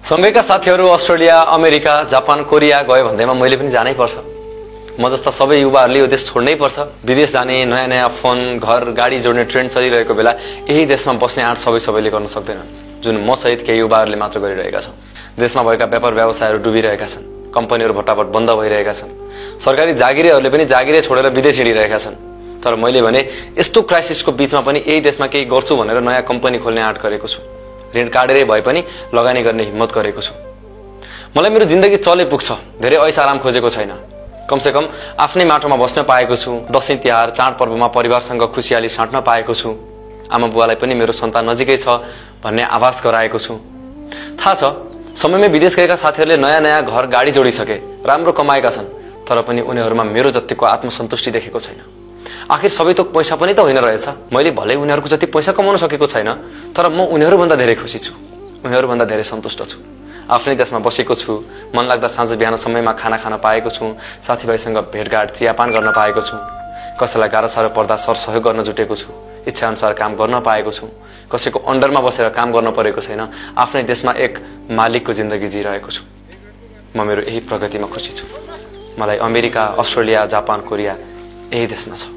सँगैका साथीहरू Australia, America, Japan, Korea गयो भन्दैमा मैले पनि जानै पर्छ। म जस्ता सबै युवाहरूले यो देश छोड्नै पर्छ। विदेश जाने, नयाँ नयाँ फोन, घर, गाडी जोड्ने ट्रेन्ड चलिरहेको बेला यही देशमा बस्ने आँट सबैले गर्न सक्दैनन्, जुन म सहित केही युवाहरूले मात्र गरिरहेका छन्। देशमा भएका व्यापार व्यवसायहरू डुबिरहेका छन्, कम्पनीहरू भट्टाभट बन्द भइरहेका छन्, सरकारी जागिरेहरूले पनि जागिरे छोडेर विदेश हिँडिरहेका छन्। तर मैले भने यस्तो क्राइसिसको बीचमा पनि यही देशमा केही गर्छु भनेर नयाँ कम्पनी खोल्ने आँट गरेको छु। ऋण काटेरै भए पनि लगानी गर्ने हिम्मत गरेको छु। मलाई मेरो जिन्दगी चले पुग्छ, धेरै ऐश आराम खोजेको छैन। कमसेकम आफ्नै माटोमा बस्न पाएको छु, दशैं तिहार चाडपर्वमा परिवारसँग खुसियाली साट्न पाएको छु, आमा बुवालाई पनि मेरो सन्तान नजिकै छ भन्ने आभास गराएको छु। थाहा छ समयमै विदेश गएका साथीहरूले नयाँ नयाँ घर गाडी जोडिसके, राम्रो कमाएका छन्, तर पनि उनीहरूमा मेरो जतिको आत्मसन्तुष्टि देखेको छैन। आखिर सबै थोक पैसा पनि त होइन रहेछ। मैले भलै उनीहरूको जति पैसा कमाउन सकेको छैन, तर म उनीहरूभन्दा धेरै खुसी छु, उनीहरूभन्दा धेरै सन्तुष्ट छु। आफ्नै देशमा बसेको छु, मन लाग्दा साँझ बिहान समयमा खाना खान पाएको छु, साथीभाइसँग भेटघाट चियापान गर्न पाएको छु, कसैलाई गाह्रो साह्रो पर्दा सरसहयोग गर्न जुटेको छु, इच्छा अनुसार काम गर्न पाएको छु, कसैको अन्डरमा बसेर काम गर्न परेको छैन, आफ्नै देशमा एक मालिकको जिन्दगी जिरहेको छु। म मेरो यही प्रगतिमा खुसी छु। मलाई अमेरिका, अस्ट्रेलिया, जापान, कोरिया यही देशमा छ।